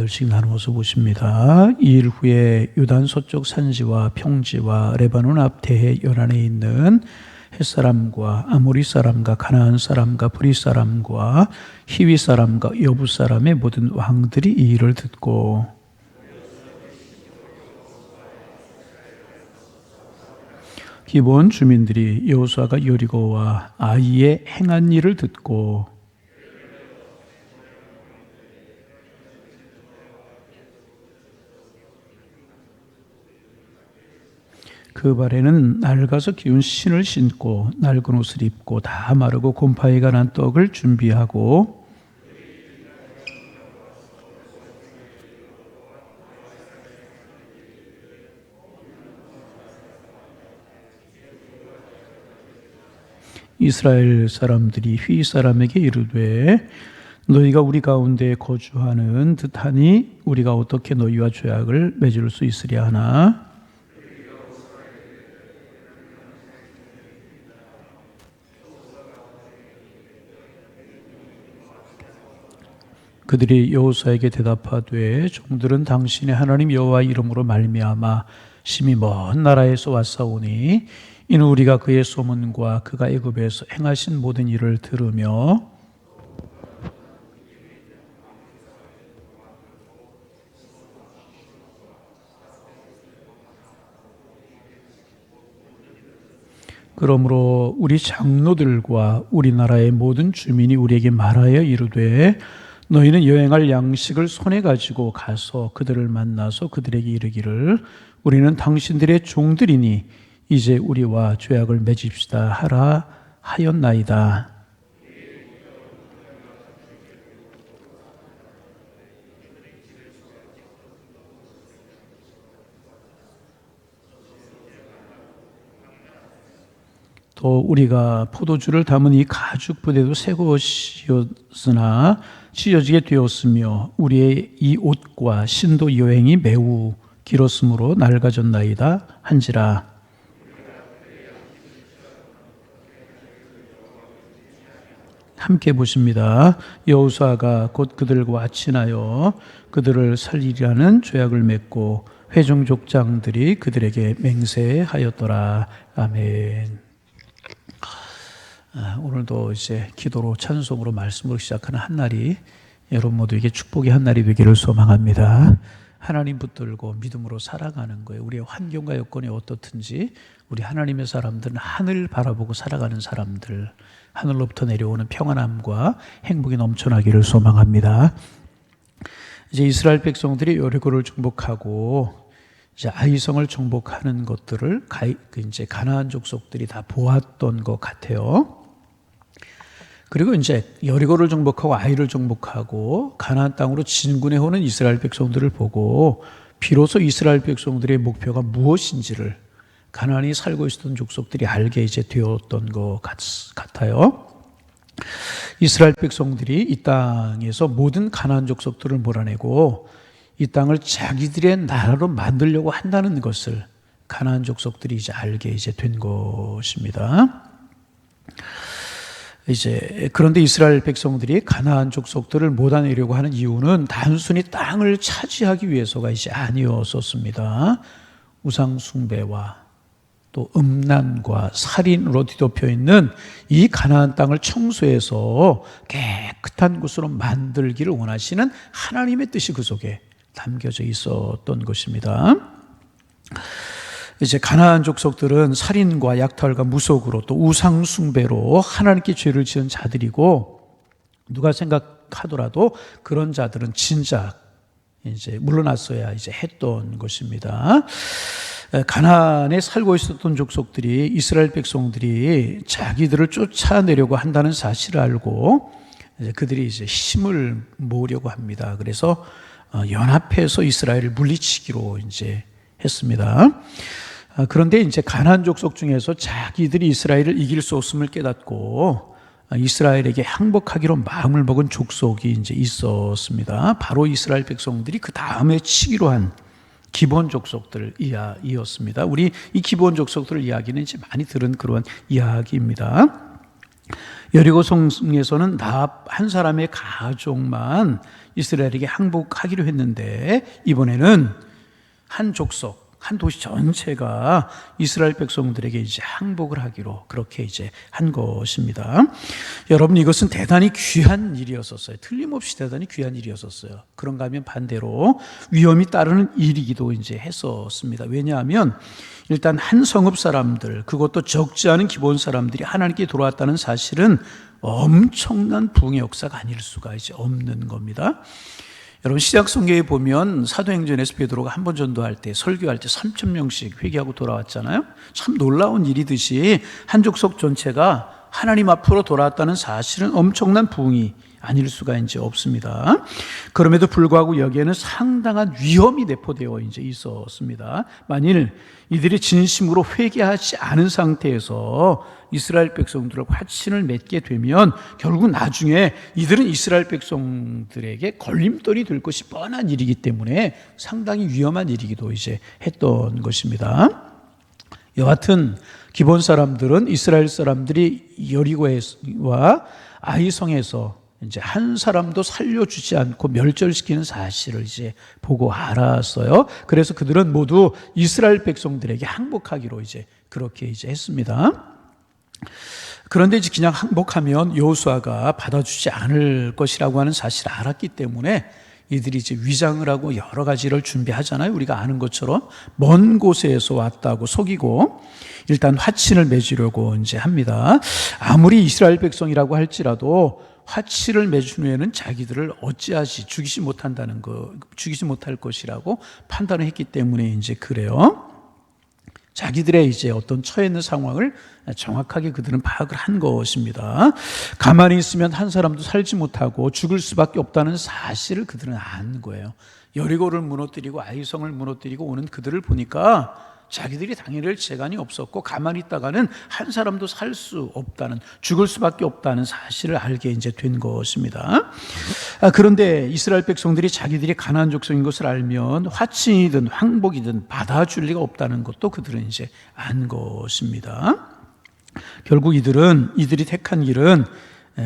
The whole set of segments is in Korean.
구절씩 나누어서 보십니다. 2일 후에 유단 서쪽 산지와 평지와 레바논 앞 대해 연안에 있는 햇사람과 아모리 사람과 가나안 사람과 브리 사람과 히위 사람과 여부 사람의 모든 왕들이 이 일을 듣고 기본 주민들이 여호수아가 여리고와 아이의 행한 일을 듣고 그 발에는 낡아서 기운 신을 신고 낡은 옷을 입고 다 마르고 곰팡이가 난 떡을 준비하고 이스라엘 사람들이 휘 사람에게 이르되 너희가 우리 가운데 거주하는 듯하니 우리가 어떻게 너희와 죄악을 맺을 수 있으랴 하나 그들이 여호수아에게 대답하되 종들은 당신의 하나님 여호와 이름으로 말미암아 심히 먼 나라에서 왔사오니 이는 우리가 그의 소문과 그가 애굽에서 행하신 모든 일을 들으며 그러므로 우리 장로들과 우리나라의 모든 주민이 우리에게 말하여 이르되 너희는 여행할 양식을 손에 가지고 가서 그들을 만나서 그들에게 이르기를 우리는 당신들의 종들이니 이제 우리와 죄악을 맺읍시다 하라 하였나이다. 또 우리가 포도주를 담은 이 가죽 부대도 새 것이었으나 찢어지게 되었으며 우리의 이 옷과 신도 여행이 매우 길었으므로 낡아졌나이다 한지라. 함께 보십니다. 여호수아가 곧 그들과 친하여 그들을 살리려는 죄악을 맺고 회중 족장들이 그들에게 맹세하였더라. 아멘. 오늘도 이제 기도로 찬송으로 말씀으로 시작하는 한 날이 여러분 모두에게 축복의 한 날이 되기를 소망합니다. 하나님 붙들고 믿음으로 살아가는 거예요. 우리의 환경과 여건이 어떻든지 우리 하나님의 사람들은 하늘 바라보고 살아가는 사람들, 하늘로부터 내려오는 평안함과 행복이 넘쳐나기를 소망합니다. 이제 이스라엘 백성들이 여리고를 정복하고 이제 아이성을 정복하는 것들을 이제 가나안 족속들이 다 보았던 것 같아요. 그리고 이제 여리고를 정복하고 아이를 정복하고 가나안 땅으로 진군해 오는 이스라엘 백성들을 보고 비로소 이스라엘 백성들의 목표가 무엇인지를 가나안이 살고 있었던 족속들이 알게 이제 되었던 것 같아요. 이스라엘 백성들이 이 땅에서 모든 가나안 족속들을 몰아내고 이 땅을 자기들의 나라로 만들려고 한다는 것을 가나안 족속들이 이제 알게 이제 된 것입니다. 그런데 이스라엘 백성들이 가나안 족속들을 몰아내려고 하는 이유는 단순히 땅을 차지하기 위해서가 이제 아니었었습니다. 우상 숭배와 또 음란과 살인으로 뒤덮여 있는 이 가나안 땅을 청소해서 깨끗한 곳으로 만들기를 원하시는 하나님의 뜻이 그 속에 담겨져 있었던 것입니다. 이제 가나안 족속들은 살인과 약탈과 무속으로 또 우상 숭배로 하나님께 죄를 지은 자들이고 누가 생각하더라도 그런 자들은 진작 이제 물러났어야 이제 했던 것입니다. 가나안에 살고 있었던 족속들이 이스라엘 백성들이 자기들을 쫓아내려고 한다는 사실을 알고 이제 그들이 이제 힘을 모으려고 합니다. 그래서 연합해서 이스라엘을 물리치기로 이제 했습니다. 그런데 이제 가나안 족속 중에서 자기들이 이스라엘을 이길 수 없음을 깨닫고 이스라엘에게 항복하기로 마음을 먹은 족속이 이제 있었습니다. 바로 이스라엘 백성들이 그 다음에 치기로 한 기본 족속들이었습니다. 우리 이 기본 족속들 이야기는 이제 많이 들은 그런 이야기입니다. 여리고 성에서는 나 한 사람의 가족만 이스라엘에게 항복하기로 했는데 이번에는 한 족속, 한 도시 전체가 이스라엘 백성들에게 이제 항복을 하기로 그렇게 이제 한 것입니다. 여러분, 이것은 대단히 귀한 일이었었어요. 틀림없이 대단히 귀한 일이었었어요. 그런가 하면 반대로 위험이 따르는 일이기도 이제 했었습니다. 왜냐하면 일단 한 성읍 사람들, 그것도 적지 않은 기본 사람들이 하나님께 돌아왔다는 사실은 엄청난 부흥의 역사가 아닐 수가 이제 없는 겁니다. 여러분, 시작 성경에 보면 사도행전에서 베드로가 한 번 전도할 때, 설교할 때 3,000명씩 회개하고 돌아왔잖아요. 참 놀라운 일이듯이 한 족속 전체가 하나님 앞으로 돌아왔다는 사실은 엄청난 부흥이 아닐 수가 이제 없습니다. 그럼에도 불구하고 여기에는 상당한 위험이 내포되어 이제 있었습니다. 만일 이들이 진심으로 회개하지 않은 상태에서 이스라엘 백성들을 화친을 맺게 되면 결국 나중에 이들은 이스라엘 백성들에게 걸림돌이 될 것이 뻔한 일이기 때문에 상당히 위험한 일이기도 이제 했던 것입니다. 여하튼 기본 사람들은 이스라엘 사람들이 여리고와 아이성에서 이제 한 사람도 살려주지 않고 멸절시키는 사실을 이제 보고 알았어요. 그래서 그들은 모두 이스라엘 백성들에게 항복하기로 이제 그렇게 이제 했습니다. 그런데 이제 그냥 항복하면 여호수아가 받아주지 않을 것이라고 하는 사실을 알았기 때문에 이들이 이제 위장을 하고 여러 가지를 준비하잖아요. 우리가 아는 것처럼 먼 곳에서 왔다고 속이고 일단 화친을 맺으려고 이제 합니다. 아무리 이스라엘 백성이라고 할지라도 화친을 맺은 후에는 자기들을 어찌하지 죽이지 못할 것이라고 판단을 했기 때문에 이제 그래요. 자기들의 이제 어떤 처해 있는 상황을 정확하게 그들은 파악을 한 것입니다. 가만히 있으면 한 사람도 살지 못하고 죽을 수밖에 없다는 사실을 그들은 안 거예요. 여리고를 무너뜨리고 아이성을 무너뜨리고 오는 그들을 보니까 자기들이 당해낼 재간이 없었고 가만히 있다가는 한 사람도 살 수 없다는, 죽을 수밖에 없다는 사실을 알게 이제 된 것입니다. 그런데 이스라엘 백성들이 자기들이 가나안 족속인 것을 알면 화친이든 항복이든 받아줄 리가 없다는 것도 그들은 이제 안 것입니다. 결국 이들이 택한 길은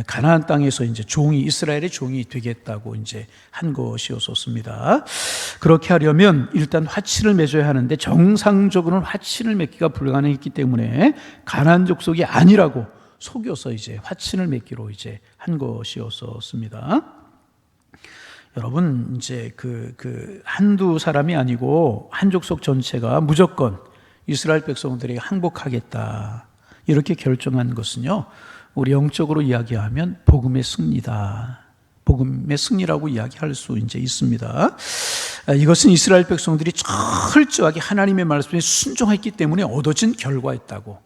가나안 땅에서 이제 이스라엘의 종이 되겠다고 이제 한 것이었습니다. 그렇게 하려면 일단 화친을 맺어야 하는데 정상적으로는 화친을 맺기가 불가능했기 때문에 가나안 족속이 아니라고 속여서 이제 화친을 맺기로 이제 한 것이었습니다. 여러분, 이제 한두 사람이 아니고 한 족속 전체가 무조건 이스라엘 백성들에게 항복하겠다 이렇게 결정한 것은요, 우리 영적으로 이야기하면 복음의 승리다. 복음의 승리라고 이야기할 수 이제 있습니다. 이것은 이스라엘 백성들이 철저하게 하나님의 말씀에 순종했기 때문에 얻어진 결과였다고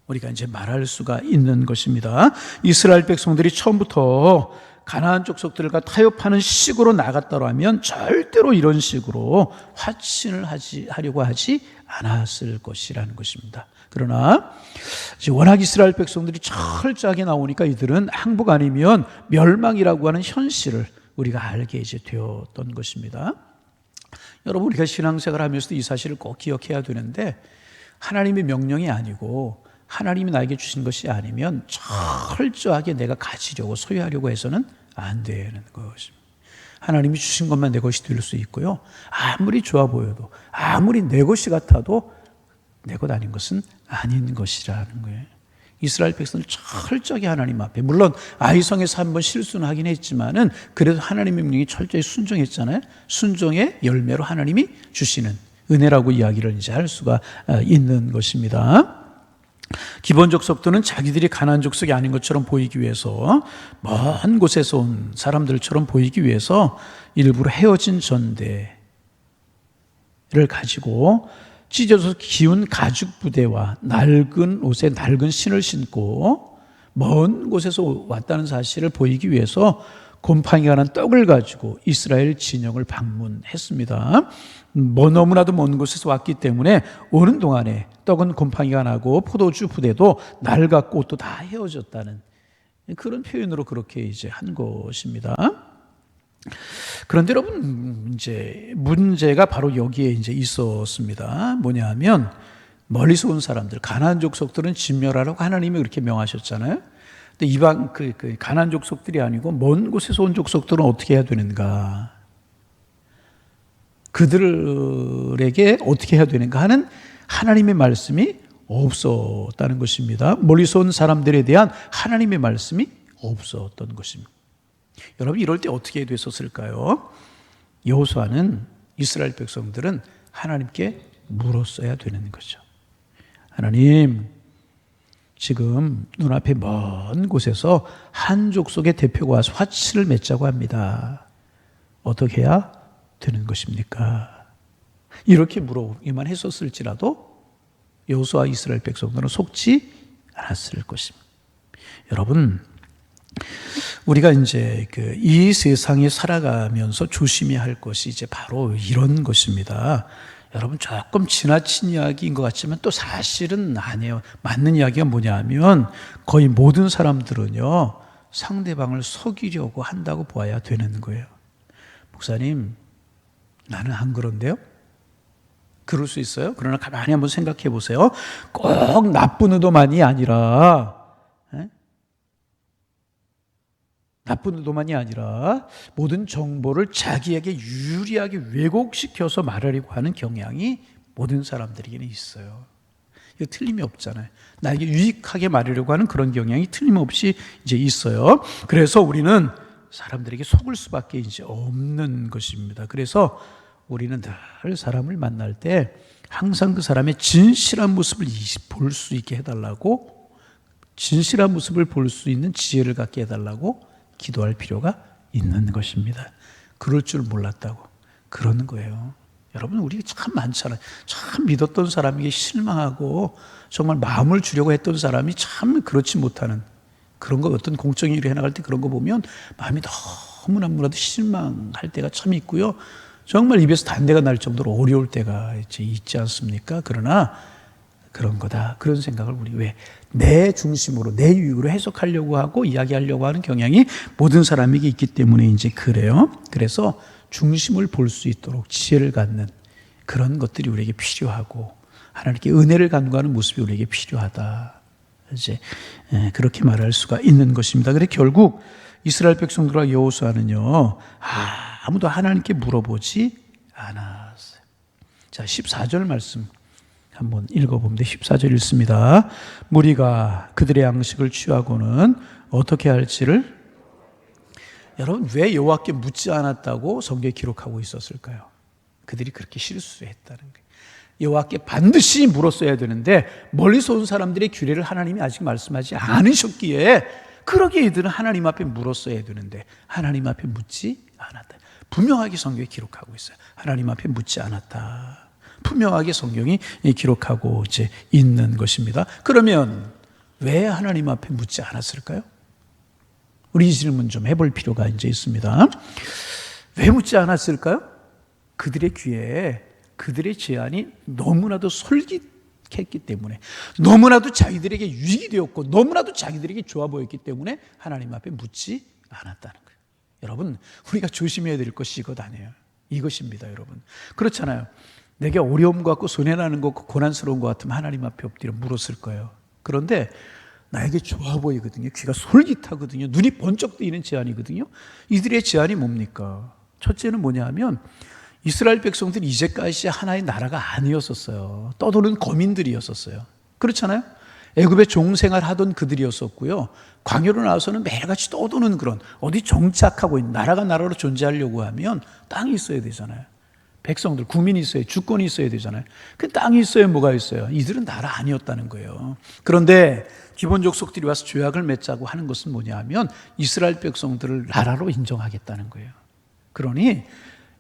우리가 이제 말할 수가 있는 것입니다. 이스라엘 백성들이 처음부터 가나안 족속들과 타협하는 식으로 나갔다고 하면 절대로 이런 식으로 화친을 하려고 하지 않았을 것이라는 것입니다. 그러나 워낙 이스라엘 백성들이 철저하게 나오니까 이들은 항복 아니면 멸망이라고 하는 현실을 우리가 알게 이제 되었던 것입니다. 여러분, 우리가 신앙생활 하면서도 이 사실을 꼭 기억해야 되는데 하나님의 명령이 아니고 하나님이 나에게 주신 것이 아니면 철저하게 내가 가지려고 소유하려고 해서는 안 되는 것입니다. 하나님이 주신 것만 내 것이 될 수 있고요. 아무리 좋아 보여도 아무리 내 것이 같아도 내 것 아닌 것은 아닌 것이라는 거예요. 이스라엘 백성을 철저하게 하나님 앞에, 물론 아이성에서 한번 실수는 하긴 했지만은 그래도 하나님의 명령이 철저히 순종했잖아요. 순종의 열매로 하나님이 주시는 은혜라고 이야기를 이제 할 수가 있는 것입니다. 기본 족속들은 자기들이 가나안 족속이 아닌 것처럼 보이기 위해서, 먼 곳에서 온 사람들처럼 보이기 위해서 일부러 헤어진 전대를 가지고 찢어서 기운 가죽 부대와 낡은 옷에 낡은 신을 신고 먼 곳에서 왔다는 사실을 보이기 위해서 곰팡이가 난 떡을 가지고 이스라엘 진영을 방문했습니다. 너무나도 먼 곳에서 왔기 때문에 오는 동안에 떡은 곰팡이가 나고 포도주 부대도 낡았고 옷도 다 헤어졌다는 그런 표현으로 그렇게 이제 한 것입니다. 그런데 여러분, 이제 문제가 바로 여기에 이제 있었습니다. 뭐냐 하면 멀리서 온 사람들, 가나안 족속들은 진멸하라고 하나님이 그렇게 명하셨잖아요. 근데 이방 그 가나안 족속들이 아니고 먼 곳에서 온 족속들은 어떻게 해야 되는가? 그들에게 어떻게 해야 되는가 하는 하나님의 말씀이 없었다는 것입니다. 멀리서 온 사람들에 대한 하나님의 말씀이 없었던 것입니다. 여러분, 이럴 때 어떻게 됐었을까요? 여호수아는 이스라엘 백성들은 하나님께 물었어야 되는 거죠. 하나님, 지금 눈앞에 먼 곳에서 한 족속의 대표가 와서 화치를 맺자고 합니다. 어떻게 해야 되는 것입니까? 이렇게 물어보기만 했었을지라도 여호수아 이스라엘 백성들은 속지 않았을 것입니다. 여러분, 우리가 이제 이 세상에 살아가면서 조심해야 할 것이 이제 바로 이런 것입니다. 여러분, 조금 지나친 이야기인 것 같지만 또 사실은 아니에요. 맞는 이야기가 뭐냐 하면 거의 모든 사람들은요, 상대방을 속이려고 한다고 보아야 되는 거예요. 목사님, 나는 안 그런데요? 그럴 수 있어요? 그러나 가만히 한번 생각해 보세요. 꼭 나쁜 의도만이 아니라, 나쁜 의도만이 아니라 모든 정보를 자기에게 유리하게 왜곡시켜서 말하려고 하는 경향이 모든 사람들에게는 있어요. 이거 틀림이 없잖아요. 나에게 유익하게 말하려고 하는 그런 경향이 틀림없이 이제 있어요. 그래서 우리는 사람들에게 속을 수밖에 이제 없는 것입니다. 그래서 우리는 늘 사람을 만날 때 항상 그 사람의 진실한 모습을 볼 수 있게 해달라고, 진실한 모습을 볼 수 있는 지혜를 갖게 해달라고 기도할 필요가 있는 것입니다. 그럴 줄 몰랐다고 그러는 거예요. 여러분, 우리 참 많잖아요. 참 믿었던 사람에게 실망하고 정말 마음을 주려고 했던 사람이 참 그렇지 못하는 그런 거, 어떤 공적인 일을 해나갈 때 그런 거 보면 마음이 너무나도 실망할 때가 참 있고요. 정말 입에서 단내가 날 정도로 어려울 때가 있지 않습니까? 그러나 그런 거다, 그런 생각을 우리 왜 내 중심으로, 내 유익으로 해석하려고 하고 이야기하려고 하는 경향이 모든 사람에게 있기 때문에 이제 그래요. 그래서 중심을 볼 수 있도록 지혜를 갖는 그런 것들이 우리에게 필요하고 하나님께 은혜를 간구하는 모습이 우리에게 필요하다, 이제 그렇게 말할 수가 있는 것입니다. 그래서 결국 이스라엘 백성들과 여호수아는요, 아무도 하나님께 물어보지 않았어요. 자, 14절 말씀 한번 읽어보면 14절 읽습니다. 무리가 그들의 양식을 취하고는 어떻게 할지를, 여러분, 왜 여호와께 묻지 않았다고 성경에 기록하고 있었을까요? 그들이 그렇게 실수했다는 거예요. 여호와께 반드시 물었어야 되는데 멀리서 온 사람들의 규례를 하나님이 아직 말씀하지 않으셨기에, 그러기에 이들은 하나님 앞에 물었어야 되는데 하나님 앞에 묻지 않았다. 분명하게 성경에 기록하고 있어요. 하나님 앞에 묻지 않았다. 분명하게 성경이 기록하고 이제 있는 것입니다. 그러면 왜 하나님 앞에 묻지 않았을까요? 우리 이 질문 좀 해볼 필요가 이제 있습니다. 왜 묻지 않았을까요? 그들의 귀에 그들의 제안이 너무나도 솔깃했기 때문에, 너무나도 자기들에게 유익이 되었고 너무나도 자기들에게 좋아 보였기 때문에 하나님 앞에 묻지 않았다는 거예요. 여러분, 우리가 조심해야 될 것이 이것 아니에요. 이것입니다, 여러분. 그렇잖아요. 내게 어려움 같고 손해나는 것 같고 고난스러운 것 같으면 하나님 앞에 엎드려 물었을 거예요. 그런데 나에게 좋아 보이거든요. 귀가 솔깃하거든요. 눈이 번쩍 뜨이는 제안이거든요. 이들의 제안이 뭡니까? 첫째는 뭐냐 하면 이스라엘 백성들이 이제까지 하나의 나라가 아니었었어요. 떠도는 거민들이었었어요. 그렇잖아요. 애굽에 종생활 하던 그들이었었고요. 광야로 나와서는 매일같이 떠도는 그런, 어디 정착하고 있는, 나라가 나라로 존재하려고 하면 땅이 있어야 되잖아요. 백성들, 국민이 있어야, 주권이 있어야 되잖아요. 그 땅이 있어야 뭐가 있어요? 이들은 나라 아니었다는 거예요. 그런데 기본 족속들이 와서 조약을 맺자고 하는 것은 뭐냐 하면 이스라엘 백성들을 나라로 인정하겠다는 거예요. 그러니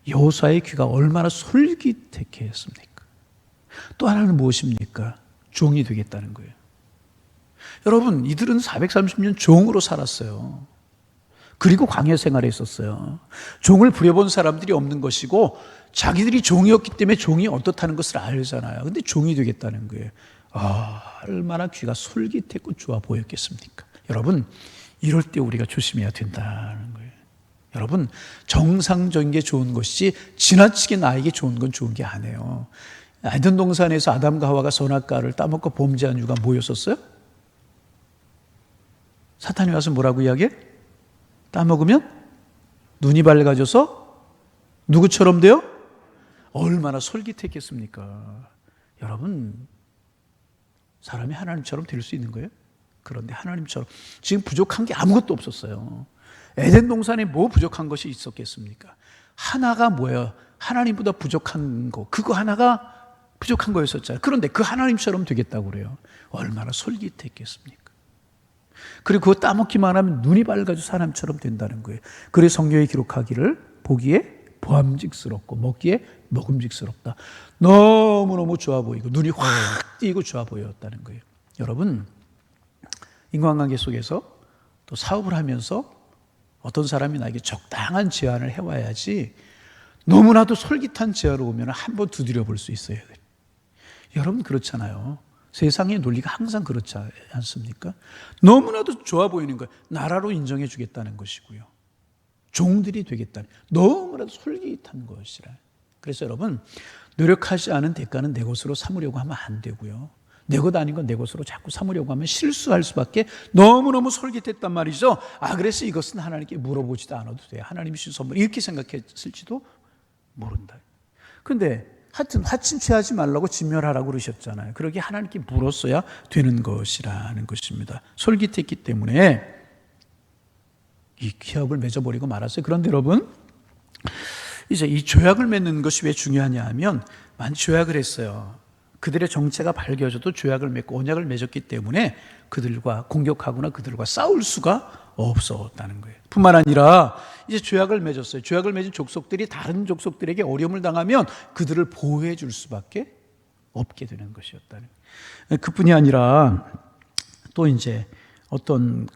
여호수아의 귀가 얼마나 솔깃했게 했습니까? 또 하나는 무엇입니까? 종이 되겠다는 거예요. 여러분, 이들은 430년 종으로 살았어요. 그리고 광야 생활에 있었어요. 종을 부려본 사람들이 없는 것이고 자기들이 종이었기 때문에 종이 어떻다는 것을 알잖아요. 근데 종이 되겠다는 거예요. 얼마나 귀가 솔깃했고 좋아 보였겠습니까? 여러분, 이럴 때 우리가 조심해야 된다는 거예요. 여러분, 정상적인 게 좋은 것이지 지나치게 나에게 좋은 건 좋은 게 아니에요. 에덴 동산에서 아담과 하와가 선악과를 따먹고 범죄한 이유가 뭐였었어요? 사탄이 와서 뭐라고 이야기해? 따먹으면 눈이 밝아져서 누구처럼 돼요? 얼마나 솔깃했겠습니까? 여러분, 사람이 하나님처럼 될 수 있는 거예요? 그런데 하나님처럼 지금 부족한 게 아무것도 없었어요. 에덴 동산에 뭐 부족한 것이 있었겠습니까? 하나가 뭐예요? 하나님보다 부족한 거, 그거 하나가 부족한 거였었잖아요. 그런데 그 하나님처럼 되겠다고 그래요. 얼마나 솔깃했겠습니까? 그리고 그거 따먹기만 하면 눈이 밝아져 사람처럼 된다는 거예요. 그래서 성경에 기록하기를 보기에 보암직스럽고 먹기에 먹음직스럽다. 너무너무 좋아 보이고 눈이 확 띄고 좋아 보였다는 거예요. 여러분, 인간관계 속에서 또 사업을 하면서 어떤 사람이 나에게 적당한 제안을 해와야지 너무나도 솔깃한 제안을 오면 한번 두드려 볼 수 있어야 돼요. 여러분 그렇잖아요. 세상의 논리가 항상 그렇지 않습니까? 너무나도 좋아 보이는 거예요. 나라로 인정해 주겠다는 것이고요. 종들이 되겠다는, 너무나도 솔깃한 것이라. 그래서 여러분, 노력하지 않은 대가는 내 것으로 삼으려고 하면 안 되고요. 내 것 아닌 건 내 것으로 자꾸 삼으려고 하면 실수할 수밖에. 너무너무 솔깃했단 말이죠. 그래서 이것은 하나님께 물어보지도 않아도 돼요. 하나님이 주신 선물 이렇게 생각했을지도 모른다. 그런데 하여튼 화친 취하지 말라고 진멸하라고 그러셨잖아요. 그러게 하나님께 물었어야 되는 것이라는 것입니다. 솔깃했기 때문에 이 기업을 맺어버리고 말았어요. 그런데 여러분, 이제 이 조약을 맺는 것이 왜 중요하냐 하면, 조약을 했어요. 그들의 정체가 밝혀져도 조약을 맺고 언약을 맺었기 때문에 그들과 공격하거나 그들과 싸울 수가 없었다는 거예요. 뿐만 아니라 이제 조약을 맺었어요. 조약을 맺은 족속들이 다른 족속들에게 어려움을 당하면 그들을 보호해 줄 수밖에 없게 되는 것이었다는 거예요. 그뿐이 아니라 또 이제 어떤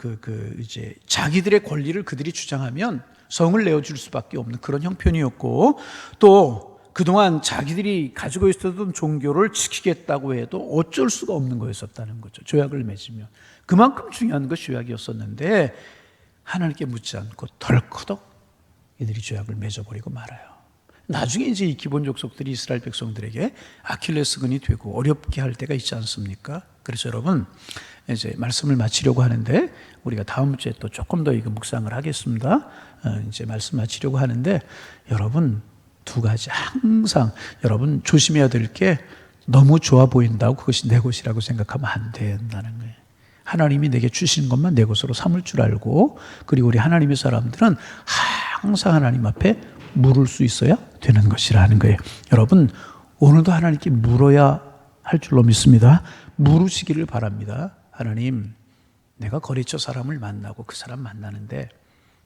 이제 자기들의 권리를 그들이 주장하면 성을 내어줄 수밖에 없는 그런 형편이었고, 또 그동안 자기들이 가지고 있었던 종교를 지키겠다고 해도 어쩔 수가 없는 거였었다는 거죠. 조약을 맺으면. 그만큼 중요한 것이 조약이었었는데 하나님께 묻지 않고 덜커덕 이들이 조약을 맺어버리고 말아요. 나중에 이제 이 기본 족속들이 이스라엘 백성들에게 아킬레스건이 되고 어렵게 할 때가 있지 않습니까? 그래서 여러분, 이제 말씀을 마치려고 하는데 우리가 다음 주에 또 조금 더 이거 묵상을 하겠습니다. 이제 말씀 마치려고 하는데, 여러분 두 가지 항상 여러분 조심해야 될 게, 너무 좋아 보인다고 그것이 내 것이라고 생각하면 안 된다는 거예요. 하나님이 내게 주신 것만 내 것으로 삼을 줄 알고, 그리고 우리 하나님의 사람들은 항상 하나님 앞에 물을 수 있어야 되는 것이라는 거예요. 여러분 오늘도 하나님께 물어야 할 줄로 믿습니다. 물으시기를 바랍니다. 하나님, 내가 거래처 사람을 만나고 그 사람 만나는데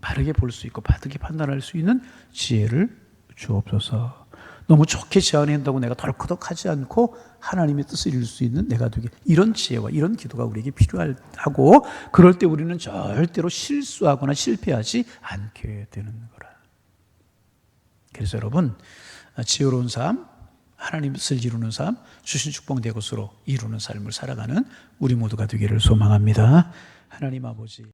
바르게 볼 수 있고 바르게 판단할 수 있는 지혜를 주옵소서. 너무 좋게 제안한다고 내가 덜커덕하지 않고 하나님의 뜻을 이룰 수 있는 내가 되게, 이런 지혜와 이런 기도가 우리에게 필요하고, 그럴 때 우리는 절대로 실수하거나 실패하지 않게 되는 거라. 그래서 여러분, 지혜로운 삶, 하나님의 뜻을 이루는 삶, 주신 축복 내 것으로 이루는 삶을 살아가는 우리 모두가 되기를 소망합니다. 하나님 아버지.